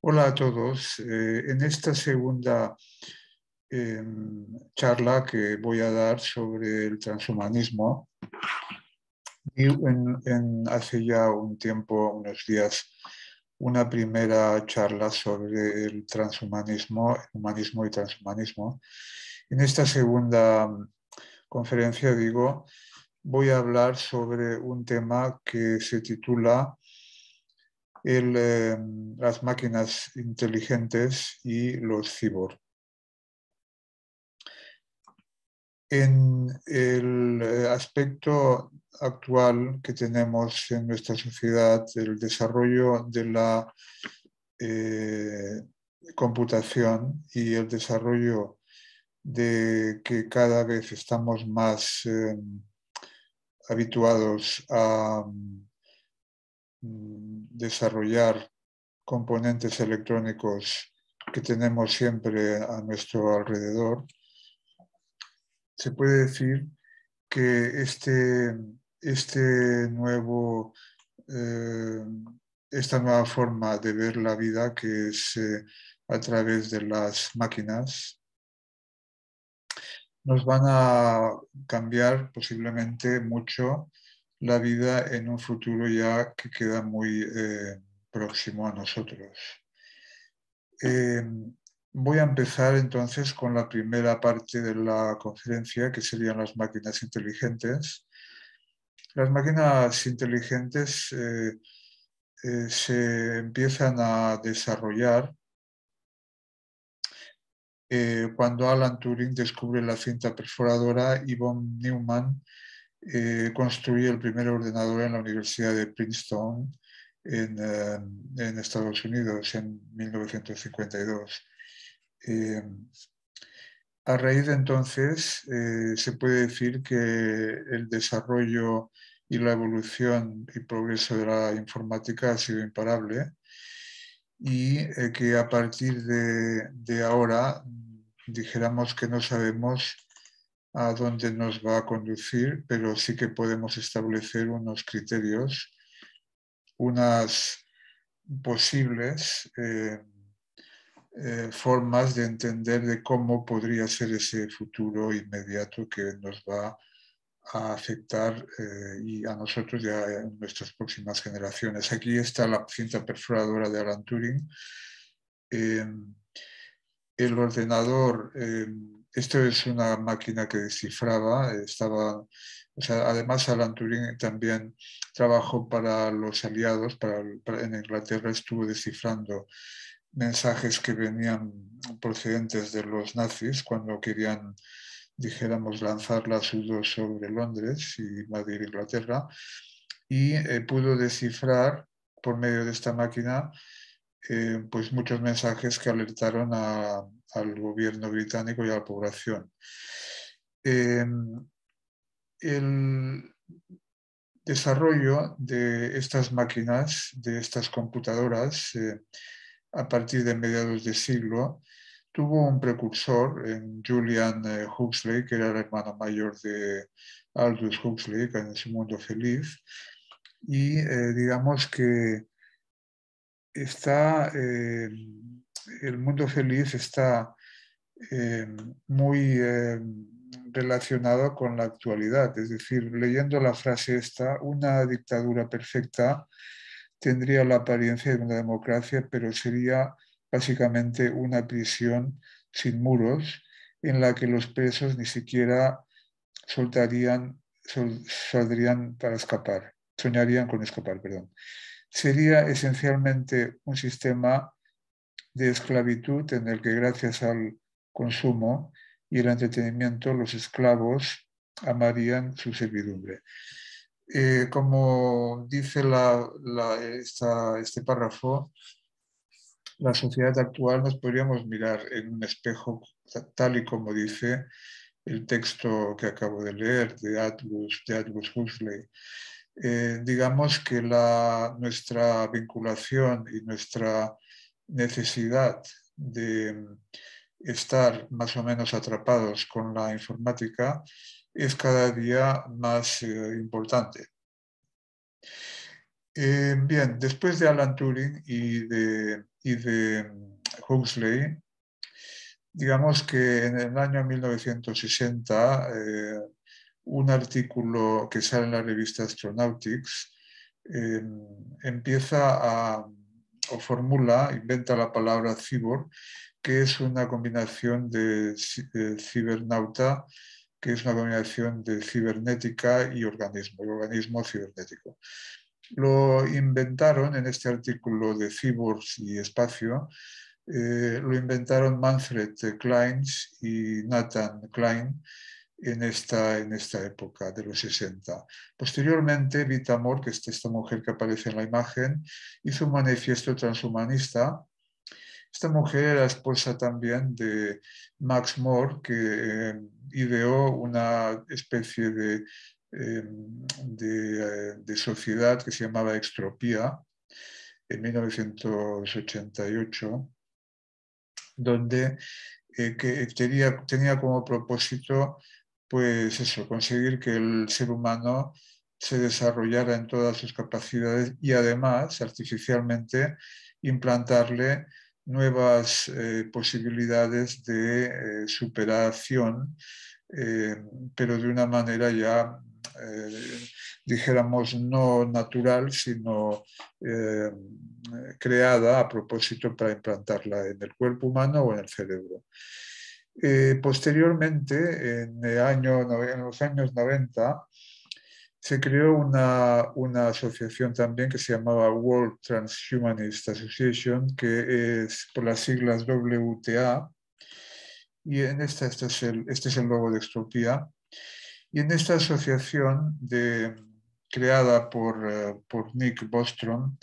Hola a todos. En esta segunda charla que voy a dar sobre el transhumanismo, hace ya un tiempo, unos días, una primera charla sobre el transhumanismo, humanismo y transhumanismo. En esta segunda conferencia, voy a hablar sobre un tema que se titula las máquinas inteligentes y los cyborg. En el aspecto actual que tenemos en nuestra sociedad, el desarrollo de la eh, computación y el desarrollo de que cada vez estamos más habituados a desarrollar componentes electrónicos que tenemos siempre a nuestro alrededor, se puede decir que este nuevo, eh, esta nueva forma de ver la vida, que es a través de las máquinas, nos van a cambiar posiblemente mucho la vida en un futuro ya que queda muy próximo a nosotros. Eh, Voy a empezar entonces con la primera parte de la conferencia, que serían las máquinas inteligentes. Las máquinas inteligentes se empiezan a desarrollar cuando Alan Turing descubre la cinta perforadora y von Neumann construye el primer ordenador en la Universidad de Princeton en Estados Unidos en 1952. Eh, a raíz de entonces, se puede decir que el desarrollo y la evolución y progreso de la informática ha sido imparable y que a partir de ahora dijéramos que no sabemos a dónde nos va a conducir, pero sí que podemos establecer unos criterios, unas posibles formas de entender de cómo podría ser ese futuro inmediato que nos va a afectar y a nosotros y a nuestras próximas generaciones. Aquí está la cinta perforadora de Alan Turing. Eh, el ordenador, esto es una máquina que descifraba, además Alan Turing también trabajó para los aliados, en Inglaterra estuvo descifrando mensajes que venían procedentes de los nazis cuando querían, dijéramos, lanzar las U-2 sobre Londres y invadir Inglaterra, y pudo descifrar por medio de esta máquina pues muchos mensajes que alertaron al gobierno británico y a la población. El desarrollo de estas máquinas, de estas computadoras, a partir de mediados de siglo, tuvo un precursor en Julian Huxley, que era el hermano mayor de Aldous Huxley, que en su mundo feliz, y digamos que está, el mundo feliz está eh, muy relacionado con la actualidad. Es decir, leyendo la frase esta, una dictadura perfecta tendría la apariencia de una democracia, pero sería básicamente una prisión sin muros en la que los presos ni siquiera saldrían para escapar, soñarían con escapar, perdón. Sería esencialmente un sistema de esclavitud en el que gracias al consumo y el entretenimiento los esclavos amarían su servidumbre. Como dice este párrafo, la sociedad actual nos podríamos mirar en un espejo tal y como dice el texto que acabo de leer de Aldous Huxley. Digamos que nuestra vinculación y nuestra necesidad de estar más o menos atrapados con la informática es cada día más importante. Bien, después de Alan Turing y de Huxley, digamos que en el año 1960, un artículo que sale en la revista Astronautics eh, empieza a, o formula, inventa la palabra cyborg, que es una combinación de cibernauta, que es una combinación de cibernética y organismo cibernético. Lo inventaron en este artículo de cyborgs y espacio, lo inventaron Manfred Kleins y Nathan Klein en esta época de los 60. Posteriormente, Vita Moore, que es esta mujer que aparece en la imagen, hizo un manifiesto transhumanista. Esta mujer era esposa también de Max Moore, que ideó una especie de sociedad que se llamaba Extropía en 1988, donde que tenía como propósito, pues eso, conseguir que el ser humano se desarrollara en todas sus capacidades y además artificialmente implantarle nuevas posibilidades de superación, eh, pero de una manera ya, dijéramos, no natural, sino eh, creada a propósito para implantarla en el cuerpo humano o en el cerebro. Posteriormente, en los años 90, se creó una asociación también que se llamaba World Transhumanist Association, que es por las siglas WTA, y en este es el logo de Extropía. Y en esta asociación creada por Nick Bostrom,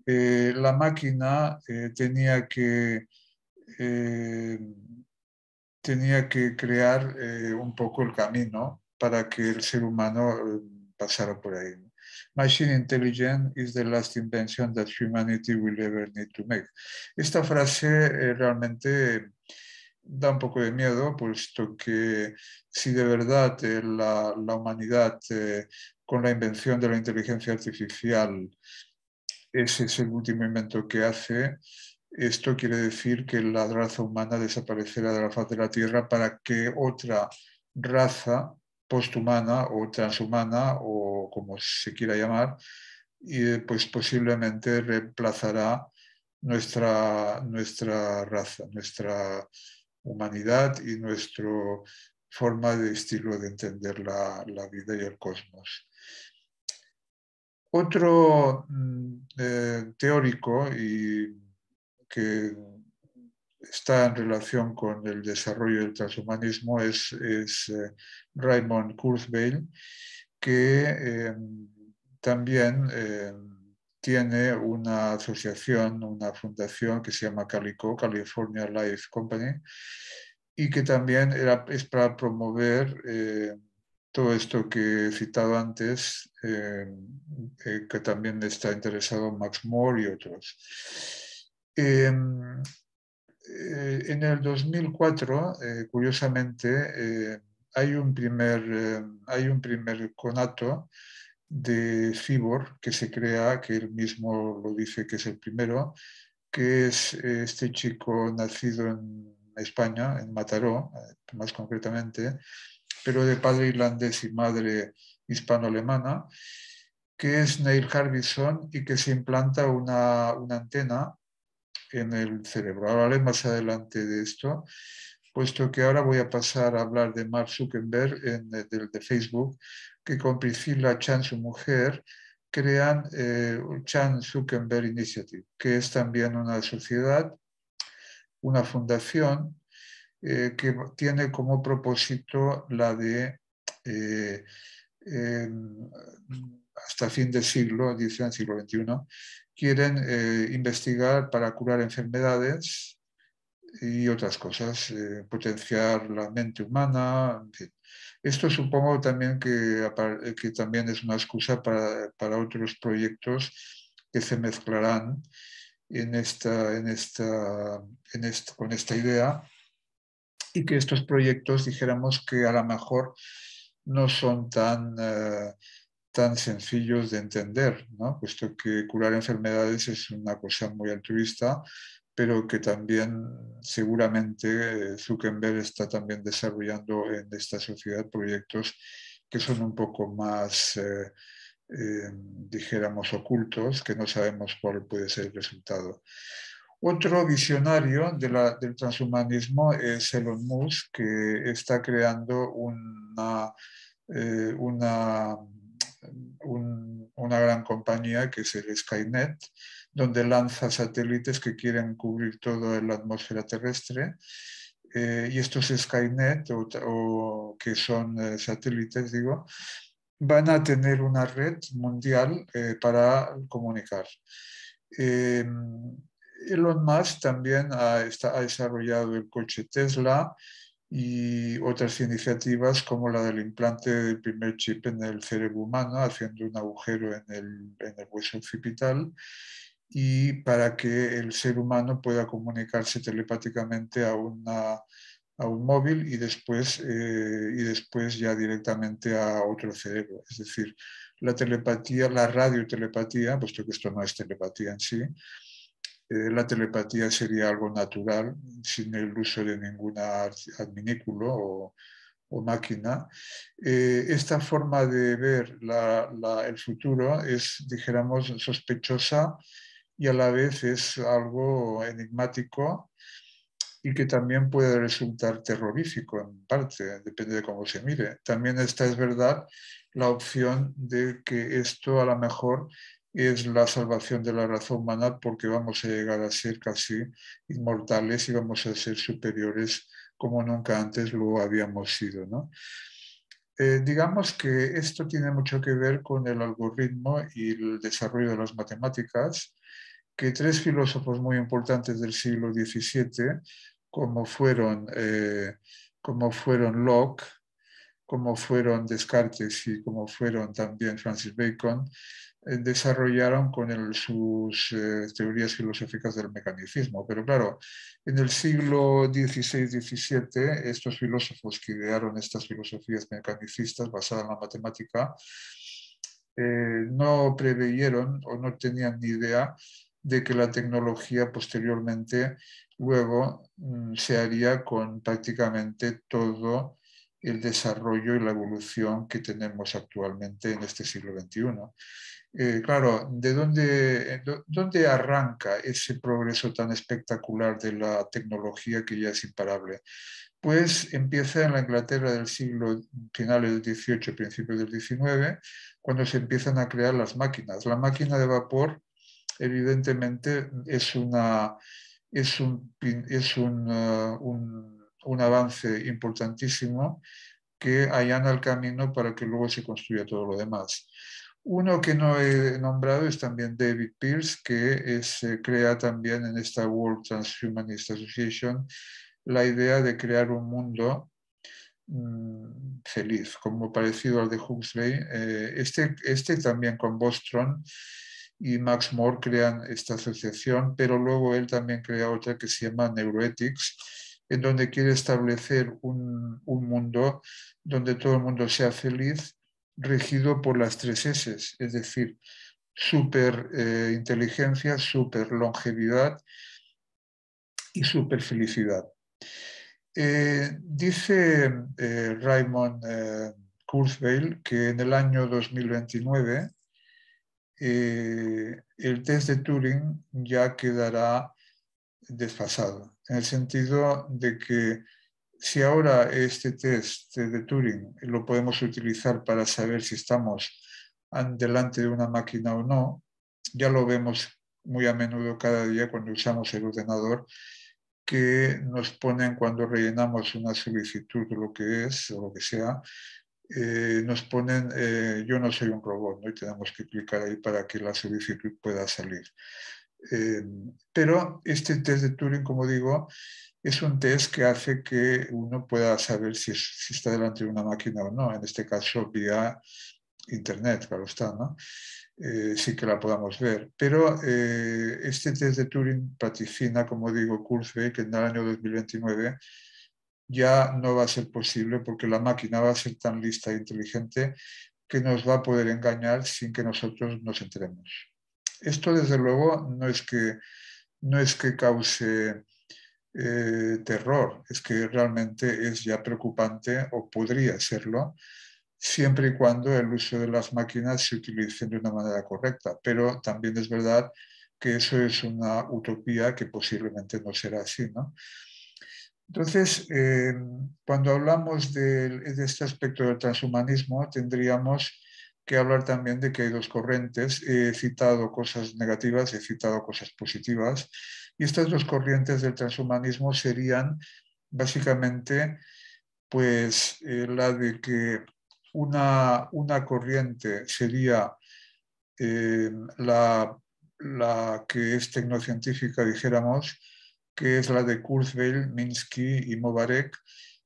la máquina eh, tenía que crear un poco el camino para que el ser humano pasara por ahí. Machine intelligence is the last invention that humanity will ever need to make. Esta frase realmente da un poco de miedo, puesto que si de verdad la humanidad, con la invención de la inteligencia artificial, ese es el último invento que hace, esto quiere decir que la raza humana desaparecerá de la faz de la Tierra para que otra raza posthumana o transhumana o como se quiera llamar, y pues posiblemente reemplazará nuestra raza, nuestra humanidad y nuestra forma de estilo de entender la vida y el cosmos. Otro teórico y que está en relación con el desarrollo del transhumanismo es Raymond Kurzweil, que también tiene una asociación, una fundación que se llama Calico, California Life Company, y que también es para promover todo esto que he citado antes, que también está interesado Max Moore y otros. En el 2004, curiosamente, hay un primer conato de Cibor que se crea, que él mismo lo dice que es el primero, que es este chico nacido en España, en Mataró, más concretamente, pero de padre irlandés y madre hispano-alemana, que es Neil Harbison y que se implanta una antena en el cerebro. Hablaré más adelante de esto, puesto que ahora voy a pasar a hablar de Mark Zuckerberg de Facebook, que con Priscilla Chan, su mujer, crean Chan Zuckerberg Initiative, que es también una sociedad, una fundación que tiene como propósito la de eh, eh, hasta fin de siglo, dicen siglo XXI, quieren investigar para curar enfermedades y otras cosas, potenciar la mente humana, en fin. Esto supongo también que también es una excusa para otros proyectos que se mezclarán con esta idea, y que estos proyectos dijéramos que a lo mejor no son tan tan sencillos de entender, ¿no? Puesto que curar enfermedades es una cosa muy altruista, pero que también seguramente Zuckerberg está también desarrollando en esta sociedad proyectos que son un poco más, dijéramos, ocultos, que no sabemos cuál puede ser el resultado. Otro visionario del transhumanismo es Elon Musk, que está creando eh, una, una gran compañía que es el Skynet, donde lanza satélites que quieren cubrir toda la atmósfera terrestre. Y estos Skynet, que son satélites, digo, van a tener una red mundial para comunicar. Eh, Elon Musk también ha desarrollado el coche Tesla y otras iniciativas como la del implante del primer chip en el cerebro humano, haciendo un agujero en el hueso occipital, y para que el ser humano pueda comunicarse telepáticamente a un móvil y después ya directamente a otro cerebro. Es decir, la telepatía, la radiotelepatía, puesto que esto no es telepatía en sí, la telepatía sería algo natural, sin el uso de ningún adminículo o máquina. Esta forma de ver el futuro es, dijéramos, sospechosa y a la vez es algo enigmático y que también puede resultar terrorífico en parte, depende de cómo se mire. También esta es verdad la opción de que esto a lo mejor es la salvación de la raza humana porque vamos a llegar a ser casi inmortales y vamos a ser superiores como nunca antes lo habíamos sido, ¿no? Digamos que esto tiene mucho que ver con el algoritmo y el desarrollo de las matemáticas, que tres filósofos muy importantes del siglo XVII, como fueron Locke, como fueron Descartes y como fueron también Francis Bacon, desarrollaron con sus teorías filosóficas del mecanicismo. Pero claro, en el siglo XVI-XVII, estos filósofos que idearon estas filosofías mecanicistas basadas en la matemática, no preveyeron o no tenían ni idea de que la tecnología posteriormente luego se haría con prácticamente todo el desarrollo y la evolución que tenemos actualmente en este siglo XXI. Claro, ¿dónde arranca ese progreso tan espectacular de la tecnología que ya es imparable? Pues empieza en la Inglaterra del siglo finales del XVIII, principios del XIX, cuando se empiezan a crear las máquinas. La máquina de vapor, evidentemente, es un avance importantísimo que allana el camino para que luego se construya todo lo demás. Uno que no he nombrado es también David Pearce, que crea también en esta World Transhumanist Association la idea de crear un mundo feliz, como parecido al de Huxley. Este también con Bostrom y Max More crean esta asociación, pero luego él también crea otra que se llama Neuroethics, en donde quiere establecer un mundo donde todo el mundo sea feliz, regido por las tres S, es decir, super inteligencia, super longevidad y super felicidad. Dice Raymond Kurzweil que en el año 2029 el test de Turing ya quedará desfasado, en el sentido de que si ahora este test de Turing lo podemos utilizar para saber si estamos delante de una máquina o no, ya lo vemos muy a menudo cada día cuando usamos el ordenador, que nos ponen cuando rellenamos una solicitud o lo que es, o lo que sea, nos ponen yo no soy un robot, ¿no? Y tenemos que clicar ahí para que la solicitud pueda salir. Pero este test de Turing, como digo, es un test que hace que uno pueda saber si está delante de una máquina o no, en este caso vía Internet, claro está, ¿no? Sí que la podamos ver. Pero este test de Turing vaticina, como digo, Kurzweil, que en el año 2029 ya no va a ser posible porque la máquina va a ser tan lista e inteligente que nos va a poder engañar sin que nosotros nos enteremos. Esto, desde luego, no es que cause terror, es que realmente es ya preocupante o podría serlo, siempre y cuando el uso de las máquinas se utilice de una manera correcta. Pero también es verdad que eso es una utopía que posiblemente no será así, ¿no? Entonces, cuando hablamos de este aspecto del transhumanismo, tendríamos que hablar también de que hay dos corrientes. He citado cosas negativas, he citado cosas positivas, y estas dos corrientes del transhumanismo serían básicamente pues la de que una corriente sería eh, la, la que es tecnocientífica, dijéramos, que es la de Kurzweil, Minsky y Mobarek,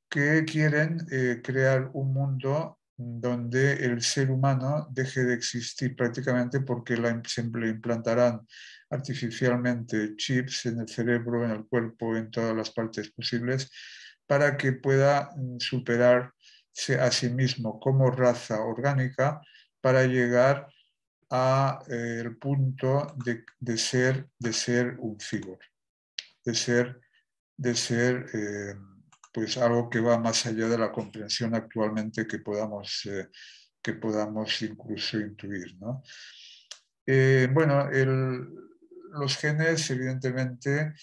que quieren crear un mundo donde el ser humano deje de existir prácticamente porque se le implantarán artificialmente chips en el cerebro, en el cuerpo, en todas las partes posibles, para que pueda superarse a sí mismo como raza orgánica para llegar a el punto de ser un figure, de ser, de ser pues algo que va más allá de la comprensión actualmente que podamos incluso intuir, ¿no? Bueno, los genes evidentemente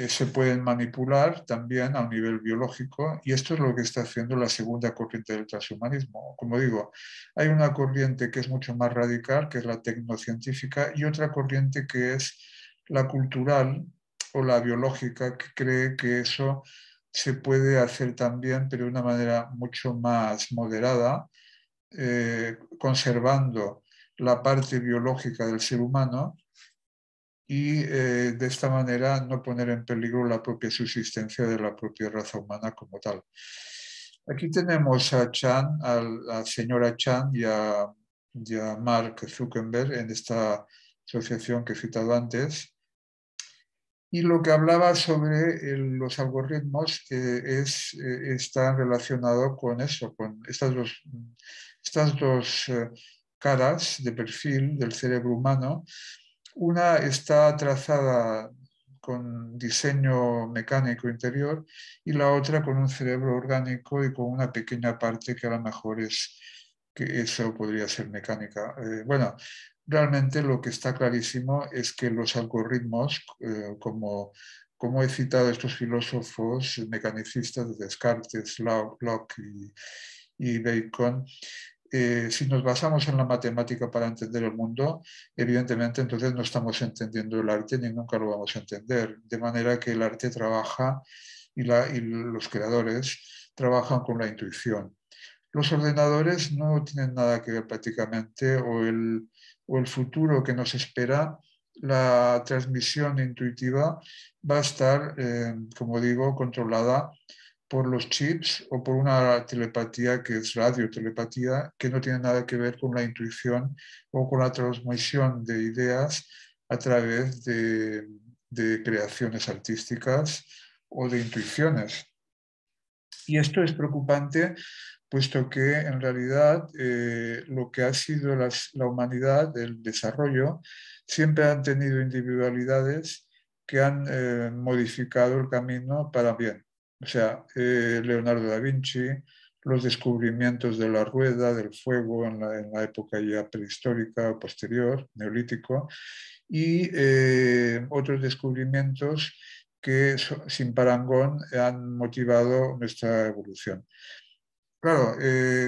se pueden manipular también a un nivel biológico y esto es lo que está haciendo la segunda corriente del transhumanismo. Como digo, hay una corriente que es mucho más radical, que es la tecnocientífica, y otra corriente que es la cultural o la biológica, que cree que eso se puede hacer también, pero de una manera mucho más moderada, conservando la parte biológica del ser humano y de esta manera no poner en peligro la propia subsistencia de la propia raza humana como tal. Aquí tenemos a Chan, a la señora Chan y a Mark Zuckerberg en esta asociación que he citado antes. Y lo que hablaba sobre los algoritmos está relacionado con eso, con estas dos caras de perfil del cerebro humano. Una está trazada con diseño mecánico interior y la otra con un cerebro orgánico y con una pequeña parte que a lo mejor es que eso podría ser mecánica. Bueno, realmente lo que está clarísimo es que los algoritmos, como he citado a estos filósofos mecanicistas, Descartes, Locke y Bacon, si nos basamos en la matemática para entender el mundo, evidentemente entonces no estamos entendiendo el arte ni nunca lo vamos a entender. De manera que el arte trabaja y los creadores trabajan con la intuición. Los ordenadores no tienen nada que ver prácticamente o el futuro que nos espera, la transmisión intuitiva va a estar, como digo, controlada por los chips o por una telepatía que es radiotelepatía, que no tiene nada que ver con la intuición o con la transmisión de ideas a través de creaciones artísticas o de intuiciones. Y esto es preocupante, puesto que en realidad lo que ha sido la humanidad, el desarrollo, siempre han tenido individualidades que han modificado el camino para bien. O sea, Leonardo da Vinci, los descubrimientos de la rueda, del fuego en la época ya prehistórica o posterior, neolítico, y otros descubrimientos que sin parangón han motivado nuestra evolución. Claro,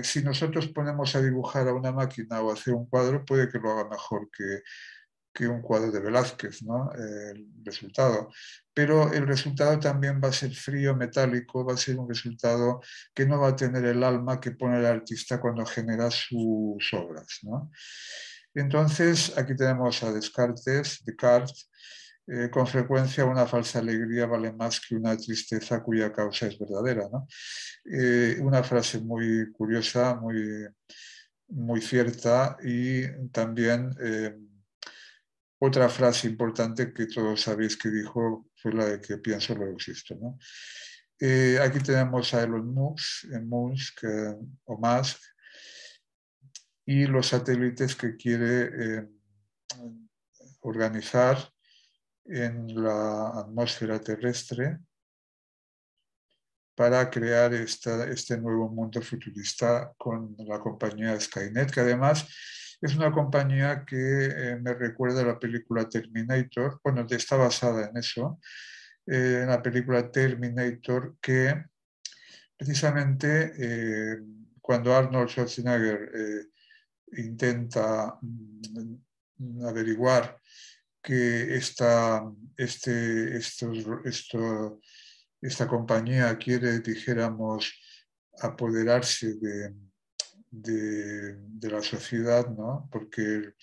si nosotros ponemos a dibujar a una máquina o a hacer un cuadro, puede que lo haga mejor que un cuadro de Velázquez, ¿no? El resultado. Pero el resultado también va a ser frío, metálico, va a ser un resultado que no va a tener el alma que pone el artista cuando genera sus obras, ¿no? Entonces, aquí tenemos a Descartes, con frecuencia una falsa alegría vale más que una tristeza cuya causa es verdadera, ¿no? Una frase muy curiosa, muy cierta y también otra frase importante que todos sabéis que dijo fue la de que pienso luego existo, ¿no? Aquí tenemos a Elon Musk o Musk, y los satélites que quiere organizar en la atmósfera terrestre para crear este nuevo mundo futurista con la compañía Skynet, que además es una compañía que me recuerda a la película Terminator, bueno, está basada en eso, en la película Terminator, que precisamente cuando Arnold Schwarzenegger intenta averiguar que esta compañía quiere, dijéramos, apoderarse de la sociedad, ¿no? Porque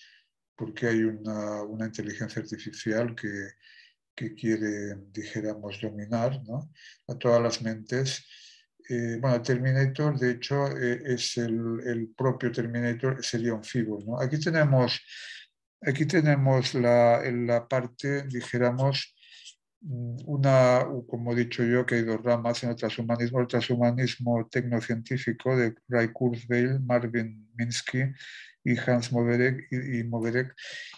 hay una inteligencia artificial que quiere, dijéramos, dominar, ¿no? A todas las mentes. Bueno, Terminator, de hecho, es el propio Terminator, sería un cyborg, ¿no? Aquí tenemos en la parte, dijéramos, como he dicho yo, que hay dos ramas en el transhumanismo tecnocientífico de Ray Kurzweil, Marvin Minsky y Hans Mobereg,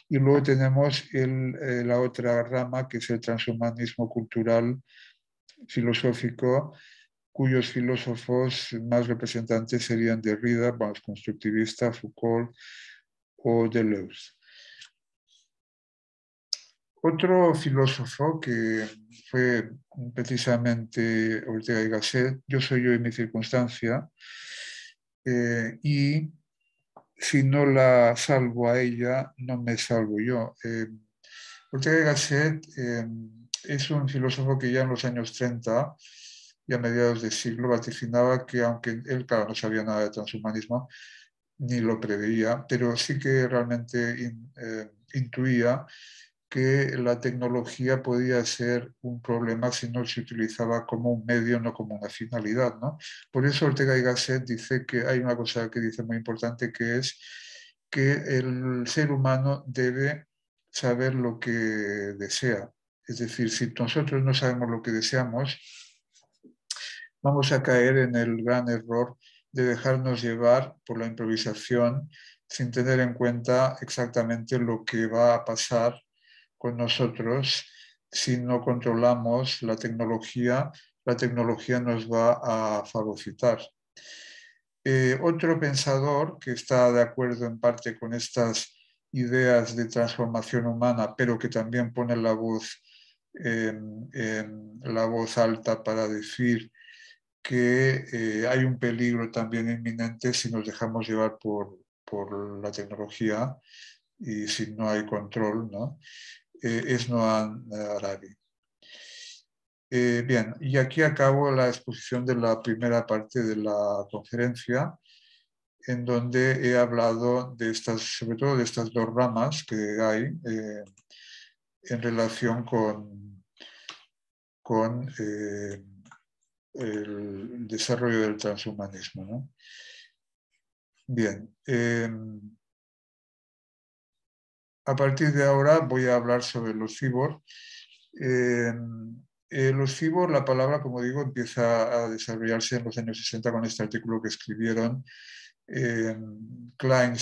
y luego tenemos la otra rama, que es el transhumanismo cultural filosófico, cuyos filósofos más representantes serían Derrida, vamos, constructivista, Foucault o Deleuze. Otro filósofo que fue precisamente Ortega y Gasset, yo soy yo y mi circunstancia, y si no la salvo a ella, no me salvo yo. Ortega y Gasset es un filósofo que ya en los años 30 y a mediados del siglo vaticinaba que, aunque él, claro, no sabía nada de transhumanismo, ni lo preveía, pero sí que realmente intuía que la tecnología podía ser un problema si no se utilizaba como un medio, no como una finalidad, ¿no? Por eso Ortega y Gasset dice que hay una cosa que dice muy importante, que es que el ser humano debe saber lo que desea. Es decir, si nosotros no sabemos lo que deseamos, vamos a caer en el gran error de dejarnos llevar por la improvisación sin tener en cuenta exactamente lo que va a pasar con nosotros si no controlamos la tecnología nos va a fagocitar. Otro pensador que está de acuerdo en parte con estas ideas de transformación humana, pero que también pone la voz alta para decir que hay un peligro también inminente si nos dejamos llevar por la tecnología y si no hay control, ¿no? Es Noam Harari. Bien, y aquí acabo la exposición de la primera parte de la conferencia, en donde he hablado de sobre todo de estas dos ramas que hay en relación con el desarrollo del transhumanismo, ¿no? Bien, a partir de ahora voy a hablar sobre los cyborgs. Los cyborgs, la palabra, como digo, empieza a desarrollarse en los años 60 con este artículo que escribieron Klein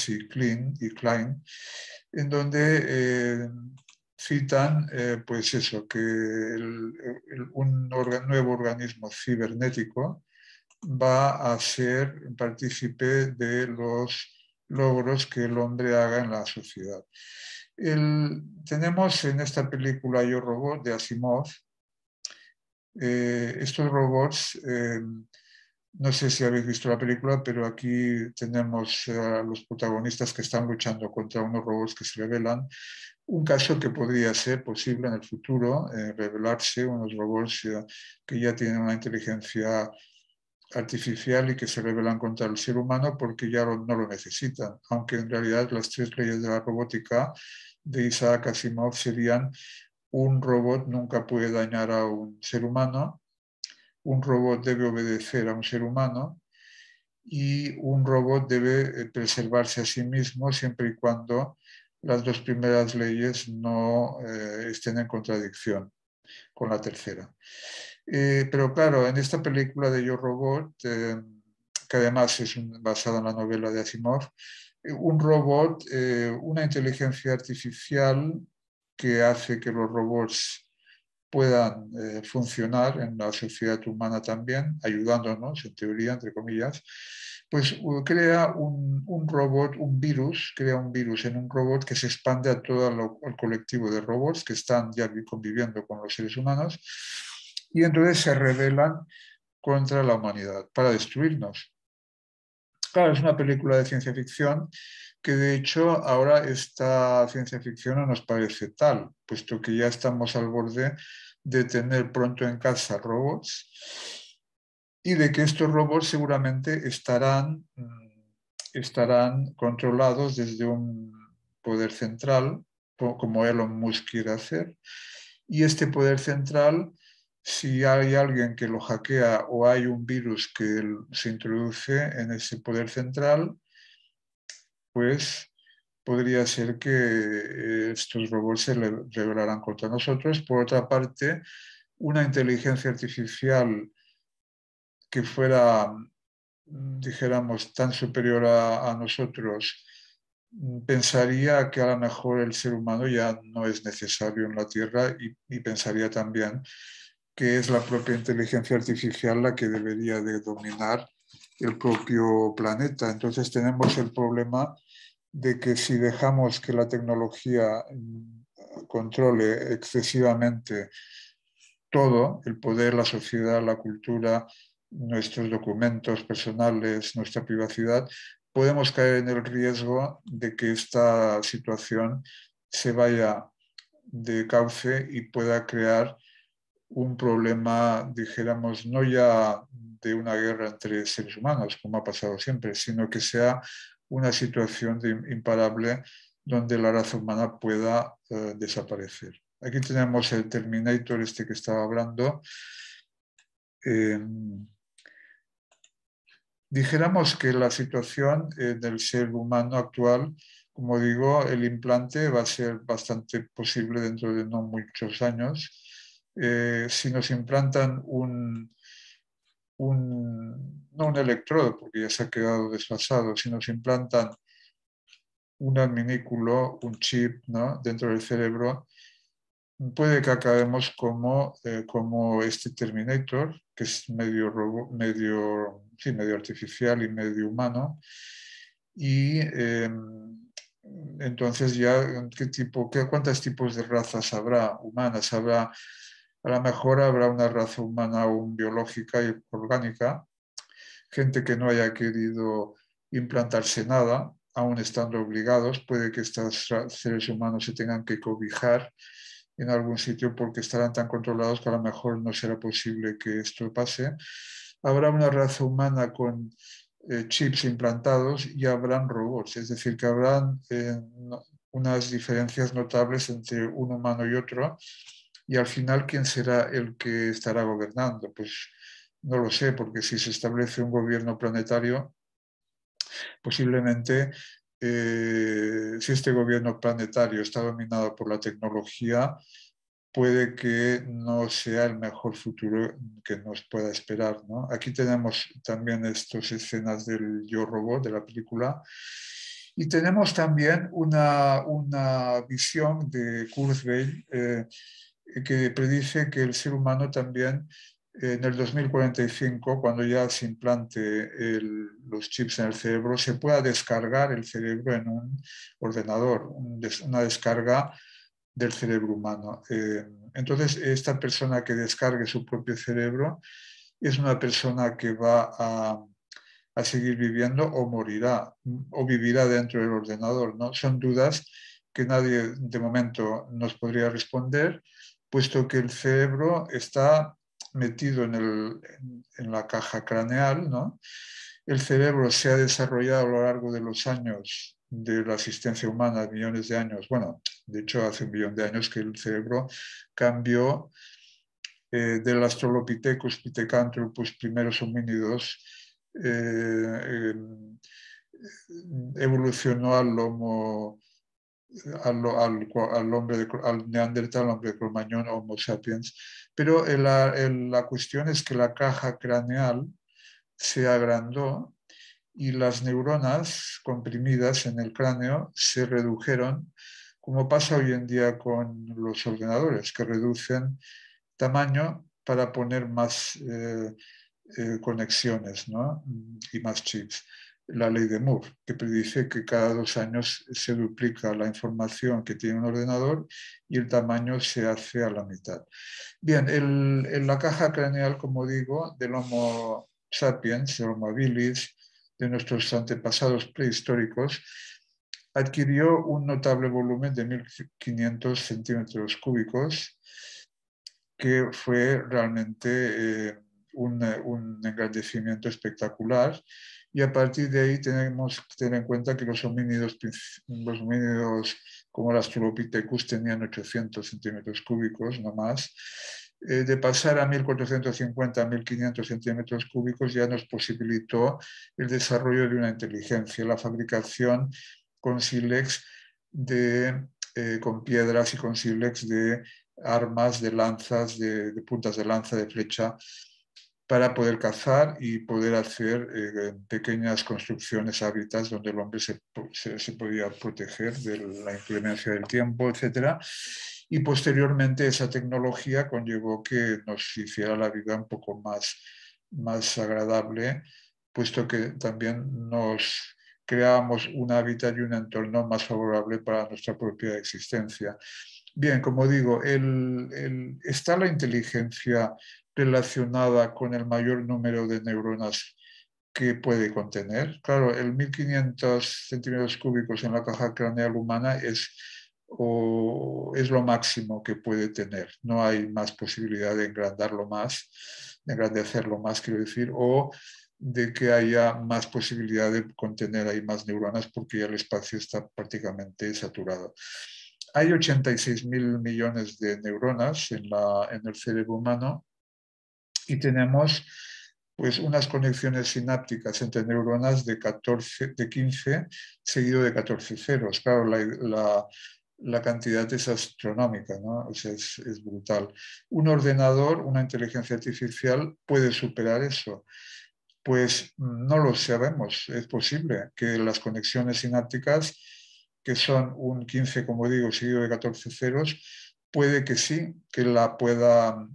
y Klein, en donde citan, pues eso, que un nuevo organismo cibernético va a ser partícipe de los logros que el hombre haga en la sociedad. Tenemos en esta película Yo Robot de Asimov, estos robots, no sé si habéis visto la película, pero aquí tenemos a los protagonistas que están luchando contra unos robots que se rebelan. Un caso que podría ser posible en el futuro, revelarse unos robots que ya tienen una inteligencia artificial y que se rebelan contra el ser humano porque ya no lo necesitan, aunque en realidad las tres leyes de la robótica de Isaac Asimov serían: un robot nunca puede dañar a un ser humano, un robot debe obedecer a un ser humano y un robot debe preservarse a sí mismo siempre y cuando las dos primeras leyes no estén en contradicción con la tercera. Pero claro, en esta película de Yo Robot, que además es basada en la novela de Asimov, un robot, una inteligencia artificial que hace que los robots puedan funcionar en la sociedad humana también, ayudándonos, en teoría, entre comillas, pues crea un robot, crea un virus en un robot que se expande a todo el colectivo de robots que están ya conviviendo con los seres humanos y entonces se rebelan contra la humanidad para destruirnos. Claro, es una película de ciencia ficción que de hecho ahora esta ciencia ficción no nos parece tal, puesto que ya estamos al borde de tener pronto en casa robots y de que estos robots seguramente estarán controlados desde un poder central, como Elon Musk quiere hacer, y este poder central, si hay alguien que lo hackea o hay un virus que se introduce en ese poder central, pues podría ser que estos robots se rebelaran contra nosotros. Por otra parte, una inteligencia artificial que fuera, dijéramos, tan superior a nosotros, pensaría que a lo mejor el ser humano ya no es necesario en la Tierra y pensaría también que es la propia inteligencia artificial la que debería de dominar el propio planeta. Entonces tenemos el problema de que si dejamos que la tecnología controle excesivamente todo, el poder, la sociedad, la cultura, nuestros documentos personales, nuestra privacidad, podemos caer en el riesgo de que esta situación se vaya de cauce y pueda crear un problema, dijéramos, no ya de una guerra entre seres humanos, como ha pasado siempre, sino que sea una situación imparable donde la raza humana pueda desaparecer. Aquí tenemos el Terminator, este que estaba hablando. Dijéramos que la situación del ser humano actual, como digo, el implante va a ser bastante posible dentro de no muchos años. Si nos implantan no un electrodo, porque ya se ha quedado desfasado, si nos implantan un adminículo, un chip, ¿no?, dentro del cerebro, puede que acabemos como este Terminator, que es medio artificial y medio humano. Y entonces ya, ¿cuántos tipos de razas habrá humanas? A lo mejor habrá una raza humana aún biológica y orgánica, gente que no haya querido implantarse nada, aún estando obligados, puede que estos seres humanos se tengan que cobijar en algún sitio porque estarán tan controlados que a lo mejor no será posible que esto pase. Habrá una raza humana con chips implantados y habrán robots, es decir, que habrán unas diferencias notables entre un humano y otro, y al final, ¿quién será el que estará gobernando? Pues no lo sé, porque si se establece un gobierno planetario, posiblemente si este gobierno planetario está dominado por la tecnología, puede que no sea el mejor futuro que nos pueda esperar, ¿no? Aquí tenemos también estas escenas del Yo Robot, de la película, y tenemos también una visión de Kurzweil que predice que el ser humano también en el 2045, cuando ya se implante los chips en el cerebro, se pueda descargar el cerebro en un ordenador, una descarga del cerebro humano. Entonces, esta persona que descargue su propio cerebro es una persona que va a seguir viviendo o morirá o vivirá dentro del ordenador, ¿no? Son dudas que nadie de momento nos podría responder, puesto que el cerebro está metido en la caja craneal, ¿no? El cerebro se ha desarrollado a lo largo de los años de la existencia humana, millones de años. Bueno, de hecho, hace 1 millón de años que el cerebro cambió del Australopithecus, Pithecanthropus, primeros homínidos, evolucionó al Homo, al hombre al Neandertal, al hombre de Cro-Magnon, Homo sapiens. Pero la cuestión es que la caja craneal se agrandó y las neuronas comprimidas en el cráneo se redujeron, como pasa hoy en día con los ordenadores, que reducen tamaño para poner más conexiones, ¿no? Y más chips. La ley de Moore, que predice que cada 2 años se duplica la información que tiene un ordenador y el tamaño se hace a la mitad. Bien, en la caja craneal, como digo, del Homo sapiens, del Homo habilis, de nuestros antepasados prehistóricos, adquirió un notable volumen de 1.500 centímetros cúbicos, que fue realmente un engrandecimiento espectacular. Y a partir de ahí tenemos que tener en cuenta que los homínidos como el Australopithecus tenían 800 centímetros cúbicos, no más. De pasar a 1.450 a 1.500 centímetros cúbicos ya nos posibilitó el desarrollo de una inteligencia, la fabricación con sílex con piedras y con sílex de armas, de lanzas, de puntas de lanza, de flecha, para poder cazar y poder hacer pequeñas construcciones, hábitats donde el hombre se podía proteger de la inclemencia del tiempo, etc. Y posteriormente esa tecnología conllevó que nos hiciera la vida un poco más agradable, puesto que también nos creábamos un hábitat y un entorno más favorable para nuestra propia existencia. Bien, como digo, está la inteligencia relacionada con el mayor número de neuronas que puede contener. Claro, el 1.500 centímetros cúbicos en la caja craneal humana es lo máximo que puede tener. No hay más posibilidad de engrandarlo más, de engrandecerlo más, quiero decir, o de que haya más posibilidad de contener ahí más neuronas porque ya el espacio está prácticamente saturado. Hay 86.000 millones de neuronas en el cerebro humano y tenemos pues unas conexiones sinápticas entre neuronas de 15 seguido de 14 ceros. Claro, la cantidad es astronómica, ¿no? O sea, es brutal. Un ordenador, una inteligencia artificial puede superar eso. Pues no lo sabemos. Es posible que las conexiones sinápticas, que son un 15, como digo, seguido de 14 ceros, puede que sí, que la pueda...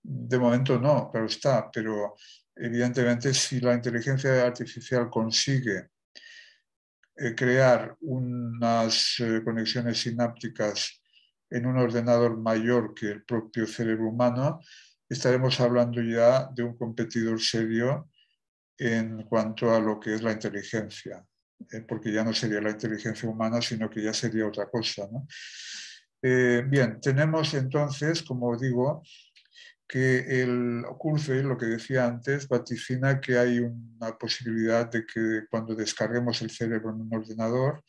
de momento no, claro está, pero evidentemente si la inteligencia artificial consigue crear unas conexiones sinápticas en un ordenador mayor que el propio cerebro humano, estaremos hablando ya de un competidor serio en cuanto a lo que es la inteligencia, porque ya no sería la inteligencia humana, sino que ya sería otra cosa, ¿no? Bien, tenemos entonces, como digo, que el Kurzweil, lo que decía antes, vaticina que hay una posibilidad de que cuando descarguemos el cerebro en un ordenador,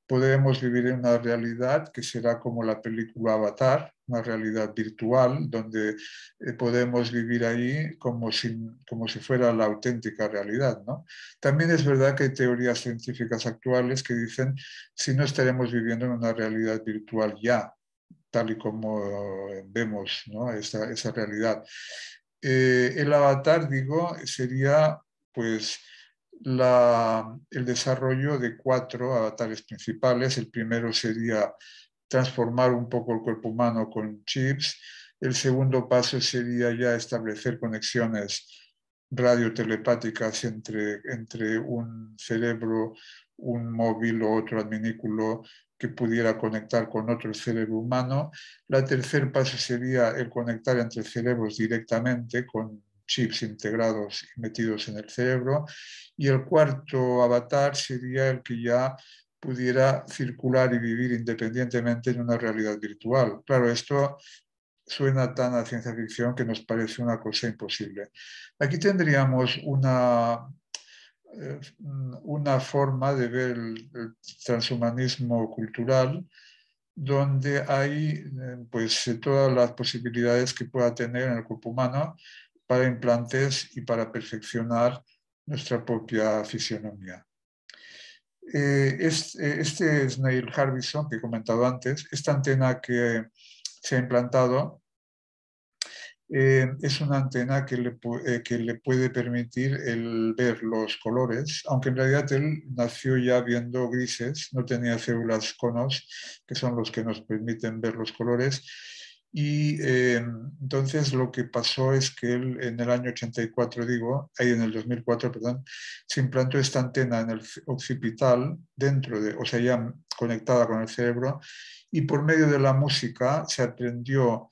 podremos vivir en una realidad que será como la película Avatar, una realidad virtual, donde podemos vivir ahí como si fuera la auténtica realidad, ¿no? También es verdad que hay teorías científicas actuales que dicen si no estaremos viviendo en una realidad virtual ya, tal y como vemos, ¿no? esa realidad. El avatar, digo, sería pues el desarrollo de 4 avatares principales. El primero sería transformar un poco el cuerpo humano con chips. El segundo paso sería ya establecer conexiones radiotelepáticas entre un cerebro, un móvil o otro adminículo que pudiera conectar con otro cerebro humano. El tercer paso sería el conectar entre cerebros directamente con chips integrados y metidos en el cerebro. Y el cuarto avatar sería el que ya pudiera circular y vivir independientemente en una realidad virtual. Claro, esto suena tan a ciencia ficción que nos parece una cosa imposible. Aquí tendríamos una forma de ver el transhumanismo cultural donde hay pues, todas las posibilidades que pueda tener en el cuerpo humano para implantes y para nuestra propia fisionomía. Este es Neil Harbison, que he comentado antes. Esta antena que se ha implantado Es una antena que le puede permitir el ver los colores, aunque en realidad él nació ya viendo grises, no tenía células conos, que son los que nos permiten ver los colores. Y entonces lo que pasó es que él en el año 84, digo, ahí en el 2004, perdón, se implantó esta antena en el occipital, dentro de, o sea, ya conectada con el cerebro, y por medio de la música se aprendió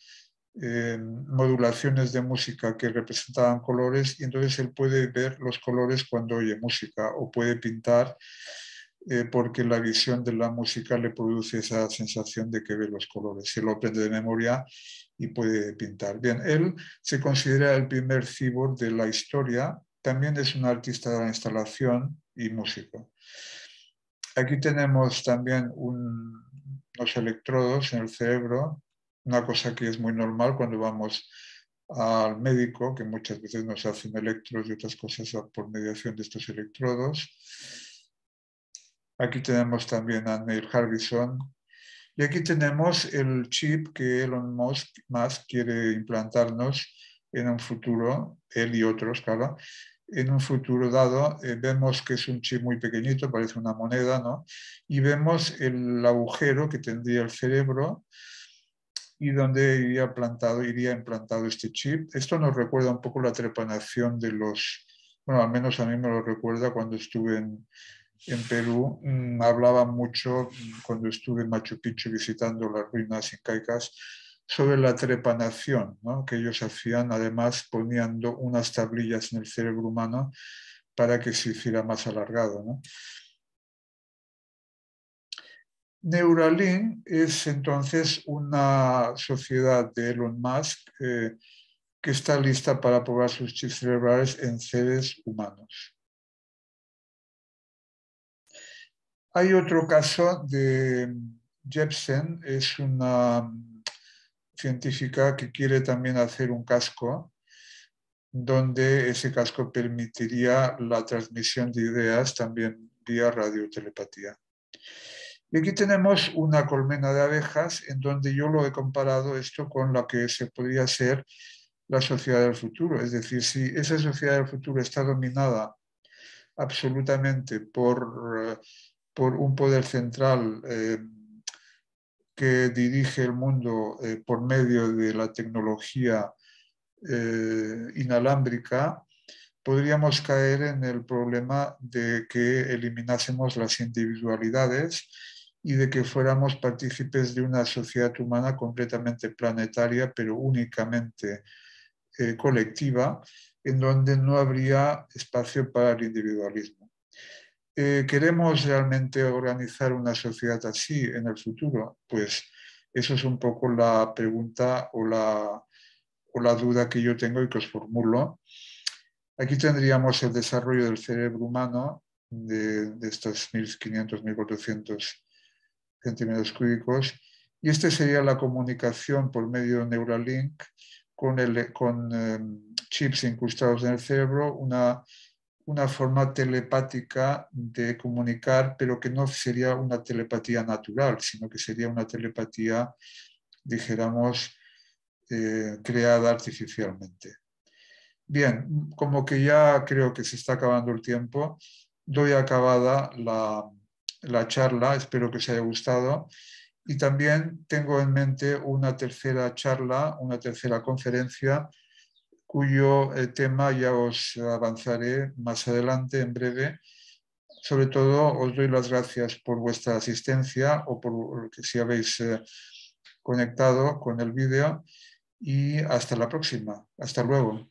modulaciones de música que representaban colores y entonces él puede ver los colores cuando oye música o puede pintar porque la visión de la música le produce esa sensación de que ve los colores. Se lo aprende de memoria y puede pintar. Bien, él se considera el primer cyborg de la historia. También es un artista de la instalación y músico. Aquí tenemos también unos electrodos en el cerebro, una cosa que es muy normal cuando vamos al médico, que muchas veces nos hacen electros y otras cosas por mediación de estos electrodos. Aquí tenemos también a Neil Harbison. Y aquí tenemos el chip que Elon Musk quiere implantarnos en un futuro, él y otros, claro, en un futuro dado. Vemos que es un chip muy pequeñito, parece una moneda, ¿no? Y vemos el agujero que tendría el cerebro y donde iría implantado este chip. Esto nos recuerda un poco la trepanación de los, bueno, al menos a mí me lo recuerda cuando estuve en Perú. Hablaba mucho cuando estuve en Machu Picchu visitando las ruinas incaicas sobre la trepanación, ¿no? Que ellos hacían, además poniendo unas tablillas en el cerebro humano para que se hiciera más alargado, ¿no? Neuralink es entonces una sociedad de Elon Musk que está lista para probar sus chips cerebrales en seres humanos. Hay otro caso de Jepsen, es una científica que quiere también hacer un casco donde ese casco permitiría la transmisión de ideas también vía radiotelepatía. Y aquí tenemos una colmena de abejas en donde yo lo he comparado esto con lo que se podría ser la sociedad del futuro. Es decir, si esa sociedad del futuro está dominada absolutamente por un poder central que dirige el mundo por medio de la tecnología inalámbrica, podríamos caer en el problema de que eliminásemos las individualidades y de que fuéramos partícipes de una sociedad humana completamente planetaria, pero únicamente colectiva, en donde no habría espacio para el individualismo. ¿Queremos realmente organizar una sociedad así en el futuro? Pues eso es un poco la pregunta o la duda que yo tengo y que os formulo. Aquí tendríamos el desarrollo del cerebro humano de estos 1500, 1400 centímetros cúbicos, y este sería la comunicación por medio de Neuralink con chips incrustados en el cerebro, una forma telepática de comunicar, pero que no sería una telepatía natural, sino que sería una telepatía, dijéramos, creada artificialmente. Bien, como que ya creo que se está acabando el tiempo, doy acabada la charla, espero que os haya gustado. Y también tengo en mente una tercera charla, una tercera conferencia, cuyo tema ya os avanzaré más adelante, en breve. Sobre todo, os doy las gracias por vuestra asistencia o por que si habéis conectado con el vídeo y hasta la próxima. Hasta luego.